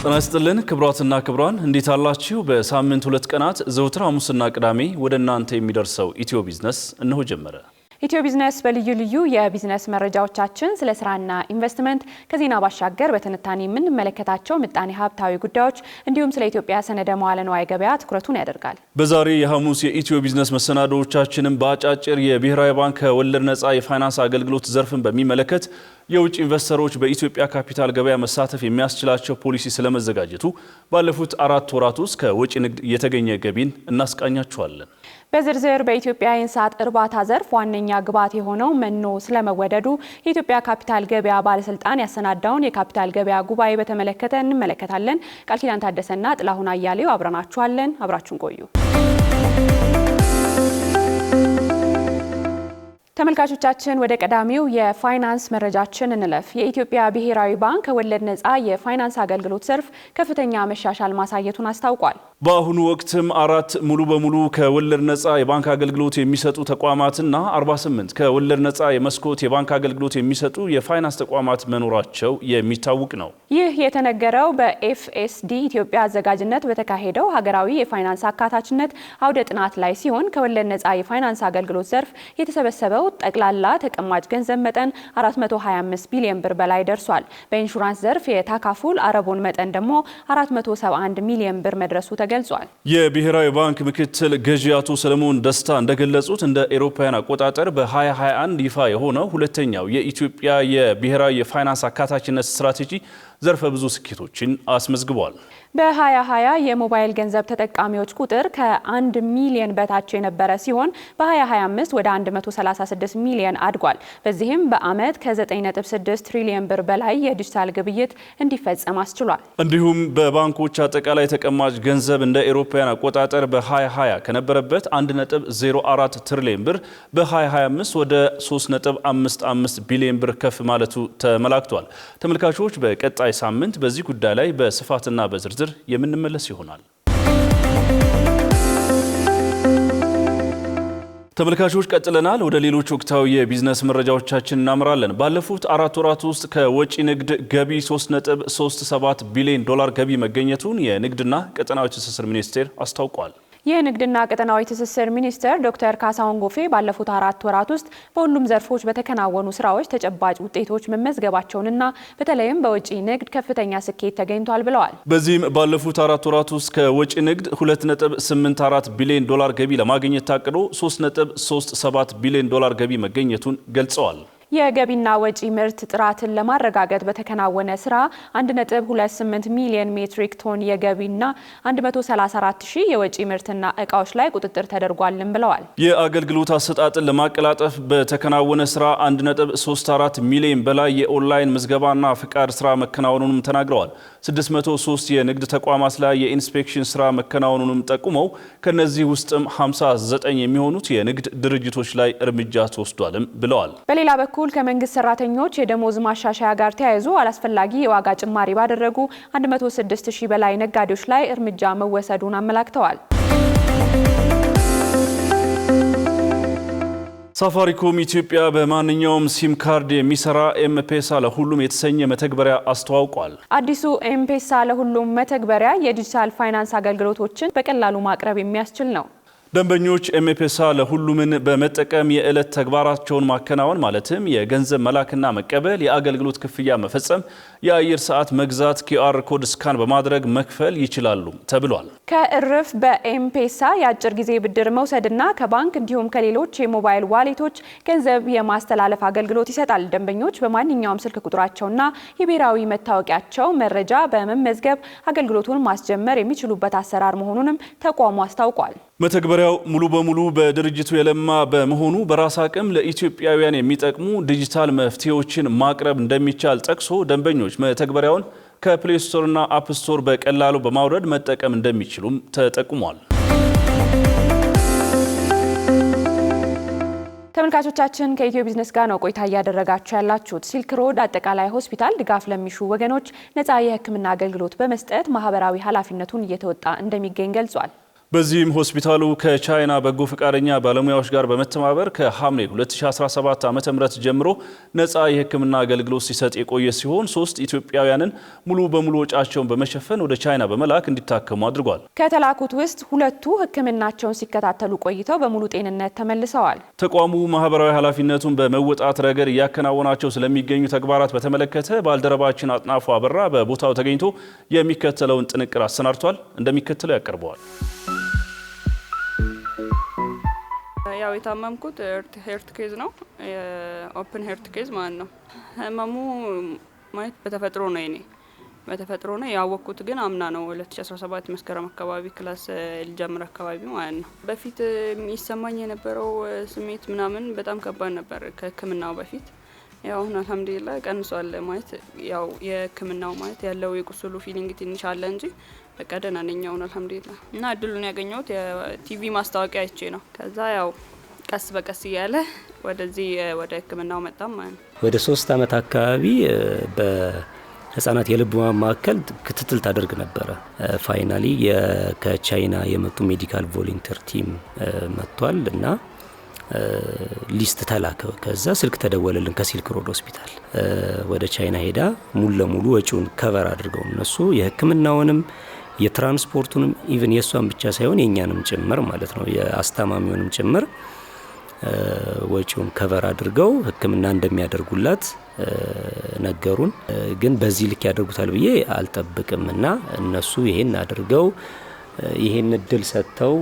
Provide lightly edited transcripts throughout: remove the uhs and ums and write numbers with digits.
ጤና ይስጥልን ክብራትና ክብራን እንዴት አላችሁ? በሳምንት 2 ቀናት ዘውትር ሐሙስና ቅዳሜ ወደ እናንተ የሚደርሰው ኢትዮ ቢዝነስ እነሆ ጀመረ። ኢትዮ ቢዝነስ በልዩ ልዩ የቢዝነስ መረጃዎቻችን ስለ ስራና ኢንቨስትመንት ከዜና ባሻገር በትንታኔ የምንመለከታቸው ምጣኔ ሀብታዊ ጉዳዮች እንዲሁም ስለ ኢትዮጵያ ሰነደ መዋለ ንዋይ ገበያ ትኩረቱን ያደርጋል። በዛሬ የሐሙስ የኢትዮ ቢዝነስ መሰናዶዎቻችንን በአጫጭር የብሔራዊ ባንክ ወለድ ነፃ የፋይናንስ አገልግሎት ዘርፍን በሚመለከት የውጭ ኢንቨስተሮች በኢትዮጵያ ካፒታል ገበያ መሳተፍ የሚያስችላቸው ፖሊሲ ስለመዘጋጀቱ ባለፉት 4 ወራት ውስጥ ከወጪ ንግድ የተገኘ ገቢን እናስቃኛችኋለን። በዝርዝር በኢትዮጵያ የእንስሳት እርባታ ዘርፍ ዋነኛ ግብዓት የሆነው መኖ ስለመወደዱ የኢትዮጵያ ካፒታል ገበያ ባለስልጣን ያሰናዳውን የካፒታል ገበያ ጉባኤ በተመለከተ እንመለከታለን። ቃልኪዳን ታደሰና ጥላሁን አያሌው አብረናችኋለን። አብራችሁን ቆዩ። ተመልካቾቻችን ወደ ቀዳሚው የፋይናንስ መረጃችን እንለፍ። የኢትዮጵያ ብሔራዊ ባንክ ወለድ ነፃ የፋይናንስ አገልግሎት ዘርፍ ከፍተኛ መሻሻል ማሳየቱን አስታውቋል። በአሁኑ ወቅትም 4 ሙሉ በሙሉ ከወለድ ነፃ የባንክ አገልግሎት የሚሰጡ ተቋማትና 48 ከወለድ ነፃ የመስኮት የባንክ አገልግሎት የሚሰጡ የፋይናንስ ተቋማት መኖራቸው የሚታወቅ ነው። ይህ የተነገረው በኤፍኤስዲ ኢትዮጵያ አዘጋጅነት በተካሄደው ሀገራዊ የፋይናንስ አካታችነት አውደ ጥናት ላይ ሲሆን ከወለድ ነፃ የፋይናንስ አገልግሎት ዘርፍ የተሰበሰበው ጠቅላላ ተቀማጭ ገንዘብ መጠን 425 ቢሊዮን ብር በላይ ደርሷል። በኢንሹራንስ ዘርፍ የታካፉል አረቦን መጠን ደግሞ 471 ሚሊዮን ብር መድረሱ ተገልጿል። የብሔራዊ ባንክ ምክትል ገዢ አቶ ሰለሞን ደስታ እንደገለጹት እንደ አውሮፓውያን አቆጣጠር በ2021 ይፋ የሆነው ሁለተኛው የኢትዮጵያ የብሔራዊ የፋይናንስ አካታችነት ስትራቴጂ ዘርፈ ብዙ ስኬቶችን አስመዝግቧል። በ2020 የሞባይል ገንዘብ ተጠቃሚዎች ቁጥር ከ1 ሚሊዮን በታች የነበረ ሲሆን በ2025 ወደ 136 ሚሊዮን አድጓል። በዚህም በአመት ከ9.6 ትሪሊዮን ብር በላይ የዲጂታል ግብይት እንዲፈጸም አስችሏል። እንዲሁም በባንኮች አጠቃላይ ተቀማጭ ገንዘብ እንደ አውሮፓውያን አቆጣጠር በ2020 ከነበረበት 1.04 ትሪሊዮን ብር በ2025 ወደ 3.55 ቢሊዮን ብር ከፍ ማለቱ ተመላክቷል። ተመልካቾች በቀጣይ ሳምንት በዚህ ጉዳይ ላይ በስፋትና በዝርዝር የምንመለስ ይሆናል። ተመልካቾች ቀጥለናል። ወደ ሌሎች ወቅታዊ የቢዝነስ መረጃዎቻችን እናምራለን። ባለፉት 4 ወራት ውስጥ ከወጪ ንግድ ገቢ 3.37 ቢሊዮን ዶላር ገቢ መገኘቱን የንግድና ቀጠናዊ ትስስር ሚኒስቴር አስታውቋል። የንግድና ቀጠናዊ ትስስር ሚኒስትር ዶክተር ካሳሁን ጎፌ ባለፉት 4 ወራት ውስጥ በሁሉም ዘርፎች በተከናወኑ ስራዎች ተጨባጭ ውጤቶች መመዝገባቸውንና በተለይም በወጪ ንግድ ከፍተኛ ስኬት ተገኝቷል ብለዋል። በዚህም ባለፉት 4 ወራት ውስጥ ከወጪ ንግድ 2.84 ቢሊዮን ዶላር ገቢ ለማግኘት ታቅዶ 3.37 ቢሊዮን ዶላር ገቢ መገኘቱን ገልጸዋል። የገቢና ወጪ ምርት ጥራትን ለማረጋገጥ በተከናወነ ስራ 1.28 ሚሊዮን ሜትሪክ ቶን የገቢና 134 ሺህ የወጪ ምርትና እቃዎች ላይ ቁጥጥር ተደርጓልም ብለዋል። የአገልግሎት አሰጣጥን ለማቀላጠፍ በተከናወነ ስራ 1.34 ሚሊዮን በላይ የኦንላይን ምዝገባና ፍቃድ ስራ መከናወኑንም ተናግረዋል። 603 የንግድ ተቋማት ላይ የኢንስፔክሽን ስራ መከናወኑንም ጠቁመው ከነዚህ ውስጥም 59 የሚሆኑት የንግድ ድርጅቶች ላይ እርምጃ ተወስዷልም ብለዋል። በሌላ በኩል ከመንግስት ሰራተኞች የደሞዝ ማሻሻያ ጋር ተያይዞ አላስፈላጊ የዋጋ ጭማሪ ባደረጉ 106 ሺህ በላይ ነጋዴዎች ላይ እርምጃ መወሰዱን አመላክተዋል። ሳፋሪኮም ኢትዮጵያ በማንኛውም ሲም ካርድ የሚሰራ ኤምፔሳ ለሁሉም የተሰኘ መተግበሪያ አስተዋውቋል። አዲሱ ኤምፔሳ ለሁሉም መተግበሪያ የዲጂታል ፋይናንስ አገልግሎቶችን በቀላሉ ማቅረብ የሚያስችል ነው። ደንበኞች ኤምፔሳ ለሁሉምን በመጠቀም የዕለት ተግባራቸውን ማከናወን ማለትም የገንዘብ መላክና መቀበል፣ የአገልግሎት ክፍያ መፈጸም፣ የአየር ሰዓት መግዛት፣ ኪዩአር ኮድ ስካን በማድረግ መክፈል ይችላሉ ተብሏል። ከእርፍ በኤምፔሳ የአጭር ጊዜ ብድር መውሰድና ከባንክ እንዲሁም ከሌሎች የሞባይል ዋሌቶች ገንዘብ የማስተላለፍ አገልግሎት ይሰጣል። ደንበኞች በማንኛውም ስልክ ቁጥራቸውና የብሔራዊ መታወቂያቸው መረጃ በመመዝገብ አገልግሎቱን ማስጀመር የሚችሉበት አሰራር መሆኑንም ተቋሙ አስታውቋል። መተግበሪያው ሙሉ በሙሉ በድርጅቱ የለማ በመሆኑ በራስ አቅም ለኢትዮጵያውያን የሚጠቅሙ ዲጂታል መፍትሄዎችን ማቅረብ እንደሚቻል ጠቅሶ ደንበኞች መተግበሪያውን ከፕሌይ ስቶር እና አፕ ስቶር በቀላሉ በማውረድ መጠቀም እንደሚችሉም ተጠቁሟል። ተመልካቾቻችን ከኢትዮ ቢዝነስ ጋር ነው ቆይታ እያደረጋችሁ ያላችሁት። ሲልክ ሮድ አጠቃላይ ሆስፒታል ድጋፍ ለሚሹ ወገኖች ነፃ የሕክምና አገልግሎት በመስጠት ማህበራዊ ኃላፊነቱን እየተወጣ እንደሚገኝ ገልጿል። በዚህም ሆስፒታሉ ከቻይና በጎ ፈቃደኛ ባለሙያዎች ጋር በመተባበር ከሐምሌ 2017 ዓ.ም ጀምሮ ነፃ የሕክምና አገልግሎት ሲሰጥ የቆየ ሲሆን 3 ኢትዮጵያውያንን ሙሉ በሙሉ ወጪያቸውን በመሸፈን ወደ ቻይና በመላክ እንዲታከሙ አድርጓል። ከተላኩት ውስጥ 2ቱ ሕክምናቸውን ሲከታተሉ ቆይተው በሙሉ ጤንነት ተመልሰዋል። ተቋሙ ማህበራዊ ኃላፊነቱን በመወጣት ረገድ እያከናወናቸው ስለሚገኙ ተግባራት በተመለከተ ባልደረባችን አጥናፉ አበራ በቦታው ተገኝቶ የሚከተለውን ጥንቅር አሰናድቷል። እንደሚከተለው ያቀርበዋል። ያው የታመምኩት ሄርት ኬዝ ነው። ኦፕን ሄርት ኬዝ ማለት ነው። ህመሙ ማለት በተፈጥሮ ነው። እኔ በተፈጥሮ ነው ያወቅኩት፣ ግን አምና ነው 2017 መስከረም አካባቢ ክላስ ልጀምር አካባቢ ማለት ነው። በፊት የሚሰማኝ የነበረው ስሜት ምናምን በጣም ከባድ ነበር ከህክምናው በፊት። ያው አሁን አልሐምዱሊላህ ቀንሷል። ማለት ያው የህክምናው ማለት ያለው የቁስሉ ፊሊንግ ትንሽ አለ እንጂ በቃ ደህና ነኝ አሁን አልሐምዱሊላህ። እና እድሉን ያገኘሁት የቲቪ ማስታወቂያ አይቼ ነው። ከዛ ያው ቀስ በቀስ እያለ ወደዚህ ወደ ህክምናው መጣም ማለት ነው። ወደ 3 ዓመት አካባቢ በህፃናት የልብ ማዕከል ክትትል ታደርግ ነበረ። ፋይናሊ ከቻይና የመጡ ሜዲካል ቮለንቲር ቲም መጥቷል እና ሊስት ተላከ። ከዛ ስልክ ተደወለልን ከሲልክ ሮድ ሆስፒታል ወደ ቻይና ሄዳ ሙሉ ለሙሉ ወጪውን ከቨር አድርገው እነሱ የህክምናውንም የትራንስፖርቱንም ኢቭን የሷን ብቻ ሳይሆን የኛንም ጭምር ማለት ነው የአስታማሚውንም ጭምር ወጪውን ከቨር አድርገው ህክምና እንደሚያደርጉላት ነገሩን። ግን በዚህ ልክ ያደርጉታል ብዬ አልጠብቅምና እነሱ ይሄን አድርገው ይሄን እድል ሰጥተው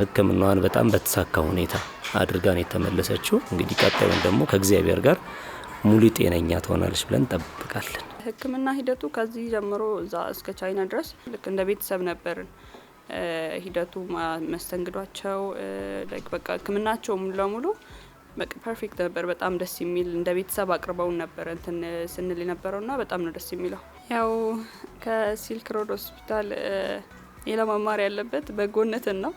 ህክምናዋን በጣም በተሳካ ሁኔታ አድርጋን የተመለሰችው። እንግዲህ ቀጣዩን ደግሞ ከእግዚአብሔር ጋር ሙሉ ጤነኛ ትሆናለች ብለን እንጠብቃለን። ህክምና ሂደቱ ከዚህ ጀምሮ እዛ እስከ ቻይና ድረስ ልክ እንደ ቤተሰብ ነበርን። ሂደቱ መስተንግዷቸው በቃ ህክምናቸው ሙሉ ለሙሉ በቃ ፐርፌክት ነበር። በጣም ደስ የሚል እንደ ቤተሰብ አቅርበውን ነበር እንትን ስንል የነበረውና በጣም ነው ደስ የሚለው። ያው ከሲልክ ሮድ ሆስፒታል የለመማር ያለበት በጎነትን ነው።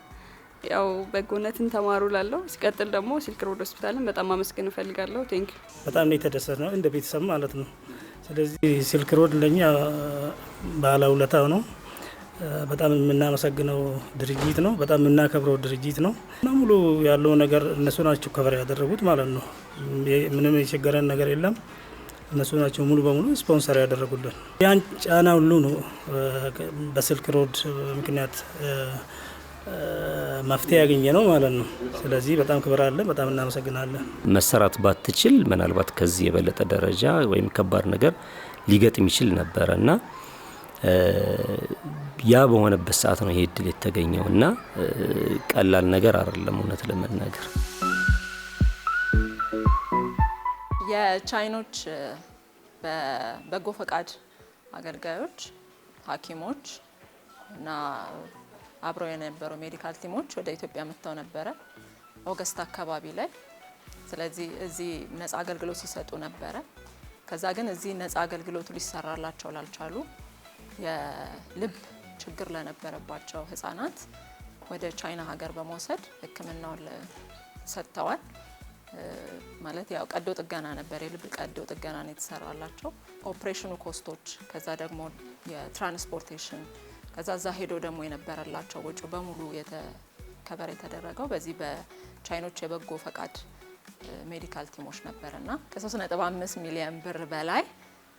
ያው በጎነትን ተማሩ ላለው ሲቀጥል ደግሞ ሲልክ ሮድ ሆስፒታልን በጣም ማመስገን እፈልጋለሁ። ቴንክ ዩ። በጣም ነው የተደሰትነው እንደ ቤተሰብ ማለት ነው። ስለዚህ ሲልክ ሮድ ለኛ ባለውለታው ነው። በጣም የምናመሰግነው ድርጅት ነው። በጣም የምናከብረው ድርጅት ነው እና ሙሉ ያለው ነገር እነሱ ናቸው ከቨር ያደረጉት ማለት ነው። ምንም የቸገረን ነገር የለም። እነሱ ናቸው ሙሉ በሙሉ ስፖንሰር ያደረጉልን። ያን ጫና ሁሉ ነው በሲልክ ሮድ ምክንያት መፍትሄ ያገኘ ነው ማለት ነው። ስለዚህ በጣም ክብር አለ። በጣም እናመሰግናለን። መሰራት ባትችል ምናልባት ከዚህ የበለጠ ደረጃ ወይም ከባድ ነገር ሊገጥም ይችል ነበረ እና ያ በሆነበት ሰዓት ነው ይሄ እድል የተገኘው እና ቀላል ነገር አይደለም እውነት ለመናገር። የቻይኖች በበጎ ፈቃድ አገልጋዮች፣ ሐኪሞች እና አብረው የነበሩ ሜዲካል ቲሞች ወደ ኢትዮጵያ መጥተው ነበረ ኦገስት አካባቢ ላይ። ስለዚህ እዚህ ነፃ አገልግሎት ሲሰጡ ነበረ። ከዛ ግን እዚህ ነፃ አገልግሎቱ ሊሰራላቸው ላልቻሉ የልብ ችግር ለነበረባቸው ህፃናት ወደ ቻይና ሀገር በመውሰድ ህክምናውን ሰጥተዋል። ማለት ያው ቀዶ ጥገና ነበር፣ የልብ ቀዶ ጥገና ነው የተሰራላቸው። ኦፕሬሽኑ ኮስቶች፣ ከዛ ደግሞ የትራንስፖርቴሽን፣ ከዛ እዛ ሄዶ ደግሞ የነበረላቸው ወጪ በሙሉ ከበር የተደረገው በዚህ በቻይኖች የበጎ ፈቃድ ሜዲካል ቲሞች ነበርና ከ3.5 ሚሊዮን ብር በላይ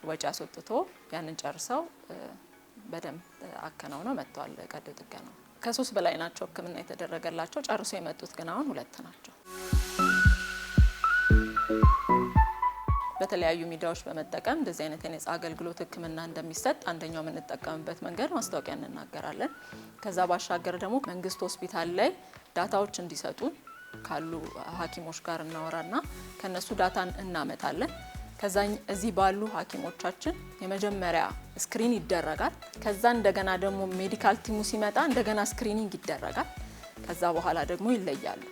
ወጪ አስወጥቶ ያንን ጨርሰው በደንብ አከናውነው መጥተዋል። ቀዶ ጥገና ከ3 በላይ ናቸው ህክምና የተደረገላቸው። ጨርሶ የመጡት ግን አሁን 2 ናቸው። በተለያዩ ሚዲያዎች በመጠቀም እንደዚህ አይነት የነፃ አገልግሎት ህክምና እንደሚሰጥ አንደኛው የምንጠቀምበት መንገድ ማስታወቂያ እንናገራለን። ከዛ ባሻገር ደግሞ መንግስት ሆስፒታል ላይ ዳታዎች እንዲሰጡ ካሉ ሐኪሞች ጋር እናወራና ከነሱ ዳታን እናመጣለን። ከዛ እዚህ ባሉ ሐኪሞቻችን የመጀመሪያ ስክሪን ይደረጋል። ከዛ እንደገና ደግሞ ሜዲካል ቲሙ ሲመጣ እንደገና ስክሪኒንግ ይደረጋል። ከዛ በኋላ ደግሞ ይለያሉ።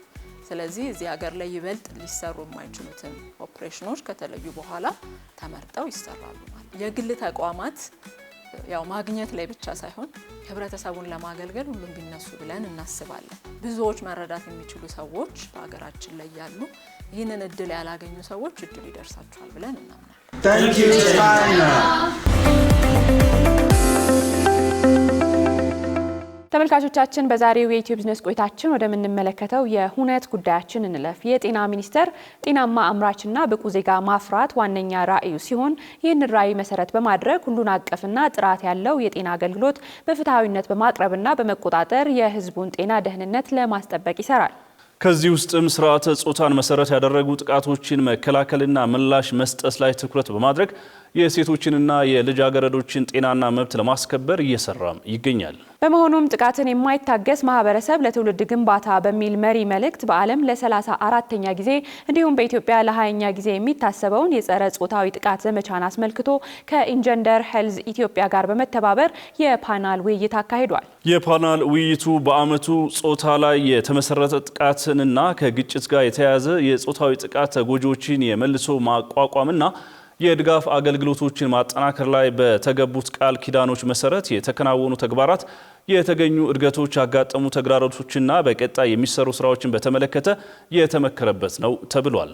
ስለዚህ እዚህ ሀገር ላይ ይበልጥ ሊሰሩ የማይችሉትን ኦፕሬሽኖች ከተለዩ በኋላ ተመርጠው ይሰራሉ ማለት። የግል ተቋማት ያው ማግኘት ላይ ብቻ ሳይሆን ህብረተሰቡን ለማገልገል ሁሉም ቢነሱ ብለን እናስባለን። ብዙዎች መረዳት የሚችሉ ሰዎች በሀገራችን ላይ ያሉ ይህንን እድል ያላገኙ ሰዎች እድሉ ይደርሳቸዋል ብለን እናምናለን። ተመልካቾቻችን በዛሬው የኢትዮ ቢዝነስ ቆይታችን ወደምንመለከተው የሁነት ጉዳያችን እንለፍ። የጤና ሚኒስቴር ጤናማ አምራችና ብቁ ዜጋ ማፍራት ዋነኛ ራዕዩ ሲሆን ይህን ራዕይ መሰረት በማድረግ ሁሉን አቀፍና ጥራት ያለው የጤና አገልግሎት በፍትሃዊነት በማቅረብና በመቆጣጠር የሕዝቡን ጤና ደህንነት ለማስጠበቅ ይሰራል። ከዚህ ውስጥም ስርዓተ ጾታን መሰረት ያደረጉ ጥቃቶችን መከላከልና ምላሽ መስጠት ላይ ትኩረት በማድረግ የሴቶችንና የልጃገረዶችን ጤናና መብት ለማስከበር እየሰራም ይገኛል። በመሆኑም ጥቃትን የማይታገስ ማህበረሰብ ለትውልድ ግንባታ በሚል መሪ መልእክት በዓለም ለ34ኛ ጊዜ እንዲሁም በኢትዮጵያ ለ20ኛ ጊዜ የሚታሰበውን የጸረ ጾታዊ ጥቃት ዘመቻን አስመልክቶ ከኢንጀንደር ሄልዝ ኢትዮጵያ ጋር በመተባበር የፓናል ውይይት አካሂዷል። የፓናል ውይይቱ በዓመቱ ጾታ ላይ የተመሰረተ ጥቃትንና ከግጭት ጋር የተያያዘ የጾታዊ ጥቃት ተጎጂዎችን የመልሶ ማቋቋምና የድጋፍ አገልግሎቶችን ማጠናከር ላይ በተገቡት ቃል ኪዳኖች መሰረት የተከናወኑ ተግባራት፣ የተገኙ እድገቶች፣ ያጋጠሙ ተግዳሮቶችና በቀጣይ የሚሰሩ ስራዎችን በተመለከተ የተመከረበት ነው ተብሏል።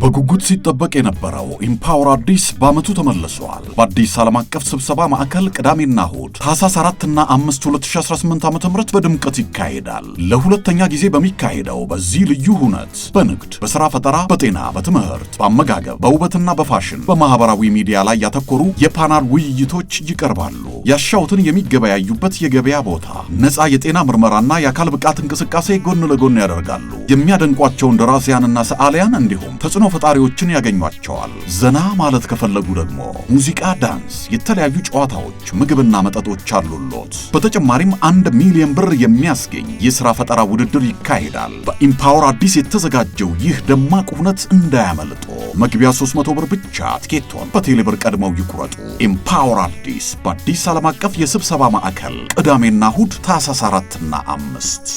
በጉጉት ሲጠበቅ የነበረው ኢምፓወር አዲስ በዓመቱ ተመልሷል። በአዲስ ዓለም አቀፍ ስብሰባ ማዕከል ቅዳሜና እሁድ ታህሳስ 4 እና 5 2018 ዓ.ም በድምቀት ይካሄዳል። ለሁለተኛ ጊዜ በሚካሄደው በዚህ ልዩ ሁነት በንግድ፣ በሥራ ፈጠራ፣ በጤና፣ በትምህርት፣ በአመጋገብ፣ በውበትና በፋሽን፣ በማህበራዊ ሚዲያ ላይ ያተኮሩ የፓናል ውይይቶች ይቀርባሉ። ያሻውትን የሚገበያዩበት የገበያ ቦታ፣ ነፃ የጤና ምርመራና የአካል ብቃት እንቅስቃሴ ጎን ለጎን ያደርጋሉ። የሚያደንቋቸውን ደራሲያንና ሰዓሊያን እንዲሁም ተጽዕኖ ፈጣሪዎችን ያገኟቸዋል። ዘና ማለት ከፈለጉ ደግሞ ሙዚቃ፣ ዳንስ፣ የተለያዩ ጨዋታዎች፣ ምግብና መጠጦች አሉሎት። በተጨማሪም 1 ሚሊዮን ብር የሚያስገኝ የሥራ ፈጠራ ውድድር ይካሄዳል። በኢምፓወር አዲስ የተዘጋጀው ይህ ደማቅ ሁነት እንዳያመልጦ። መግቢያ 300 ብር ብቻ። ትኬቶን በቴሌብር ቀድመው ይቁረጡ። ኢምፓወር አዲስ በአዲስ ዓለም አቀፍ የስብሰባ ማዕከል ቅዳሜና እሁድ ታህሳስ 4 እና 5